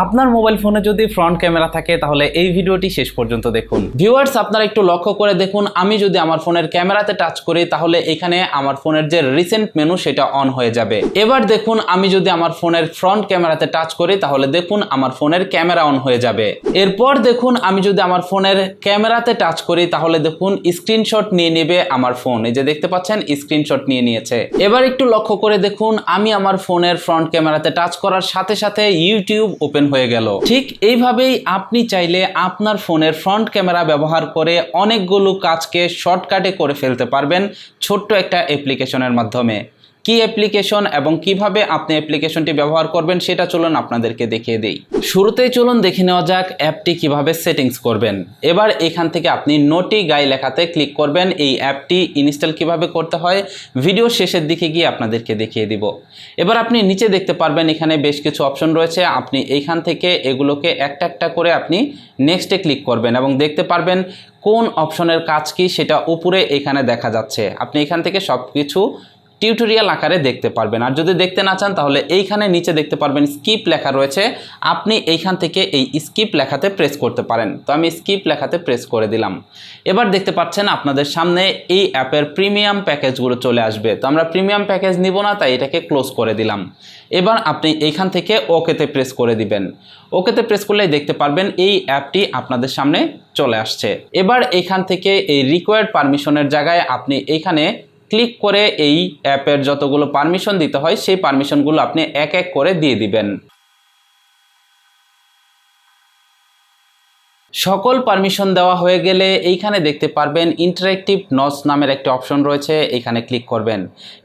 আপনার মোবাইল ফোনে যদি ফ্রন্ট ক্যামেরা থাকে তাহলে এই ভিডিওটি শেষ পর্যন্ত দেখুন। ভিউয়ার্স, আপনারা একটু লক্ষ্য করে দেখুন, আমি যদি আমার ফোনের ক্যামেরাতে টাচ করি তাহলে এখানে আমার ফোনের যে রিসেন্ট মেনু সেটা অন হয়ে যাবে। এবার দেখুন, আমি যদি আমার ফোনের ফ্রন্ট ক্যামেরাতে টাচ করি তাহলে দেখুন আমার ফোনের ক্যামেরা অন হয়ে যাবে। এরপর দেখুন, আমি যদি আমার ফোনের ক্যামেরাতে টাচ করি তাহলে দেখুন স্ক্রিনশট নিয়ে নেবে আমার ফোন। এই যে দেখতে পাচ্ছেন স্ক্রিনশট নিয়ে নিয়েছে। এবার একটু লক্ষ্য করে দেখুন, আমি আমার ফোনের ফ্রন্ট ক্যামেরাতে টাচ করার সাথে সাথে ইউটিউব ওপেন হয়ে গেল। ঠিক এইভাবেই আপনি চাইলে আপনার ফোনের ফ্রন্ট ক্যামেরা ব্যবহার করে অনেকগুলো কাজকে শর্টকাটে করে ফেলতে পারবেন ছোট্ট একটা অ্যাপ্লিকেশনের মাধ্যমে। কি অ্যাপ্লিকেশন এবং কিভাবে আপনি অ্যাপ্লিকেশনটি ব্যবহার করবেন সেটা চলুন আপনাদেরকে দেখিয়ে দিই। শুরুতেই চলুন দেখে নেওয়া যাক অ্যাপটি কিভাবে সেটিংস করবেন। এবার এখান থেকে আপনি নোটি গাই লেখাতে ক্লিক করবেন। এই অ্যাপটি ইনস্টল কিভাবে করতে হয় ভিডিও শেষের দিকে গিয়ে আপনাদেরকে দেখিয়ে দিব। এবার আপনি নিচে দেখতে পারবেন এখানে বেশ কিছু অপশন রয়েছে। আপনি এইখান থেকে এগুলোকে একটা একটা করে আপনি নেক্সটে ক্লিক করবেন এবং দেখতে পারবেন কোন অপশনের কাজ কি সেটা উপরে এখানে দেখা যাচ্ছে। আপনি এখান থেকে সব কিছু টিউটোরিয়াল আকারে দেখতে পারবেন। আর যদি দেখতে না চান তাহলে এইখানে নিচে দেখতে পারবেন স্কিপ লেখা রয়েছে। আপনি এইখান থেকে এই স্কিপ লেখাতে প্রেস করতে পারেন। তো আমি স্কিপ লেখাতে প্রেস করে দিলাম। এবার দেখতে পাচ্ছেন আপনাদের সামনে এই অ্যাপের প্রিমিয়াম প্যাকেজগুলো চলে আসবে। তো আমরা প্রিমিয়াম প্যাকেজ নিব না, তাই এটাকে ক্লোজ করে দিলাম। এবার আপনি এইখান থেকে ওকেতে প্রেস করে দিবেন। ওকেতে প্রেস করলেই দেখতে পারবেন এই অ্যাপটি আপনাদের সামনে চলে আসছে। এবার এইখান থেকে এই রিকোয়ার্ড পারমিশনের জায়গায় আপনি এইখানে ক্লিক করে এই অ্যাপের যতগুলো পারমিশন দিতে হয় সেই পারমিশনগুলো আপনি এক এক করে দিয়ে দিবেন। সকল পারমিশন দেওয়া হয়ে গেলে এইখানে দেখতে পারবেন ইন্টারেক্টিভ নচ নামের একটি অপশন রয়েছে, এইখানে ক্লিক করবেন।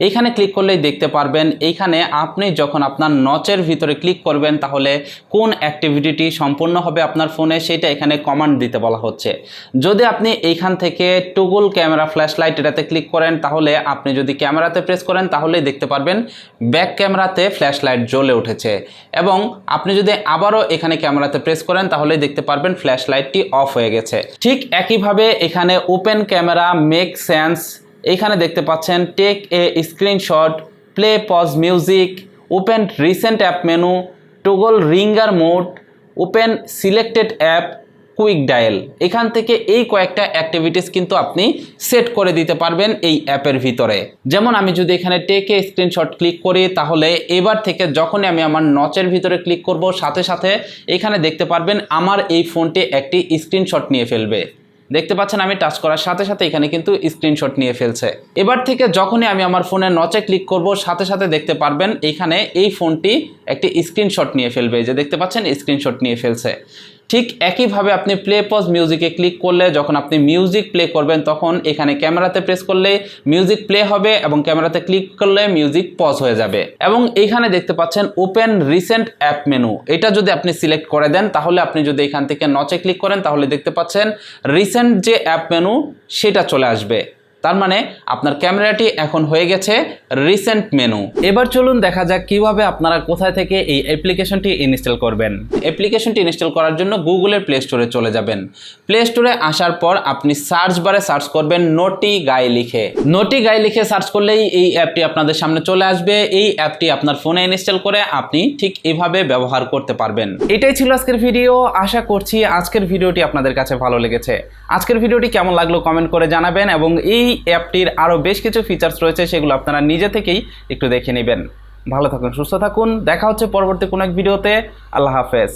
এইখানে ক্লিক করলেই দেখতে পারবেন এইখানে আপনি যখন আপনার নচের ভিতরে ক্লিক করবেন তাহলে কোন অ্যাক্টিভিটিটি সম্পূর্ণ হবে আপনার ফোনে সেটা এখানে কমান্ড দিতে বলা হচ্ছে। যদি আপনি এইখান থেকে টগল ক্যামেরা ফ্ল্যাশ লাইট এটাতে ক্লিক করেন তাহলে আপনি যদি ক্যামেরাতে প্রেস করেন তাহলেই দেখতে পারবেন ব্যাক ক্যামেরাতে ফ্ল্যাশ লাইট জ্বলে উঠেছে এবং আপনি যদি আবারও এখানে ক্যামেরাতে প্রেস করেন তাহলেই দেখতে পারবেন ফ্ল্যাশ লাইটটি অফ হয়ে গেছে। ঠিক একইভাবে এখানে ওপেন ক্যামেরা, মেক সেন্স, এখানে দেখতে পাচ্ছেন take a screenshot, play pause music, open recent app menu, toggle ringer mode, open selected app, quick dial. এখান থেকে এই কয়েকটা অ্যাক্টিভিটিস কিন্তু আপনি সেট করে দিতে পারবেন এই অ্যাপের ভিতরে। যেমন আমি যদি এখানে টেকে স্ক্রিনশট ক্লিক করি তাহলে এবার থেকে যখনই আমি আমার নচের ভিতরে ক্লিক করব সাথে সাথে এখানে দেখতে পারবেন আমার এই ফোনটি একটি স্ক্রিনশট নিয়ে ফেলবে। দেখতে পাচ্ছেন আমি টাচ করার সাথে সাথে এখানে কিন্তু স্ক্রিনশট নিয়ে ফেলছে। এবার থেকে যখনই আমি আমার ফোনের নচে ক্লিক করব সাথে সাথে দেখতে পারবেন এইখানে এই ফোনটি একটি স্ক্রিনশট নিয়ে ফেলবে। যে দেখতে পাচ্ছেন স্ক্রিনশট নিয়ে ফেলছে। ঠিক একইভাবে আপনি প্লে পজ মিউজিকে ক্লিক করলে যখন আপনি মিউজিক প্লে করবেন তখন এখানে ক্যামেরাতে প্রেস করলে মিউজিক প্লে হবে এবং ক্যামেরাতে ক্লিক করলে মিউজিক পজ হয়ে যাবে। এবং এইখানে দেখতে পাচ্ছেন ওপেন রিসেন্ট অ্যাপ মেনু, এটা যদি আপনি সিলেক্ট করে দেন তাহলে আপনি যদি এখান থেকে নচে ক্লিক করেন তাহলে দেখতে পাচ্ছেন রিসেন্ট যে অ্যাপ মেনু সেটা চলে আসবে। তার মানে আপনার ক্যামেরাটি এখন হয়ে গেছে রিসেন্ট মেনু। এবার চলুন দেখা যাক কিভাবে আপনারা কোথায় থেকে এই অ্যাপ্লিকেশনটি ইনস্টল করবেন। অ্যাপ্লিকেশনটি ইনস্টল করার জন্য গুগলের প্লে স্টোরে চলে যাবেন। প্লে স্টোরে আসার পর আপনি সার্চ বারে সার্চ করবেন নোটি গাই লিখে। নোটি গাই লিখে সার্চ করলেই এই অ্যাপটি আপনাদের সামনে চলে আসবে। এই অ্যাপটি আপনার ফোনে ইনস্টল করে আপনি ঠিক এইভাবে ব্যবহার করতে পারবেন। এটাই ছিল আজকের ভিডিও। আশা করছি আজকের ভিডিওটি আপনাদের কাছে ভালো লেগেছে। আজকের ভিডিওটি কেমন লাগলো কমেন্ট করে জানাবেন এবং এই অ্যাপটির আরও বেশ কিছু ফিচার্স রয়েছে সেগুলো আপনারা নিজে থেকেই একটু দেখে নেবেন। ভালো থাকুন, সুস্থ থাকুন, দেখা হচ্ছে পরবর্তী কোনো এক ভিডিওতে। আল্লাহ হাফেজ।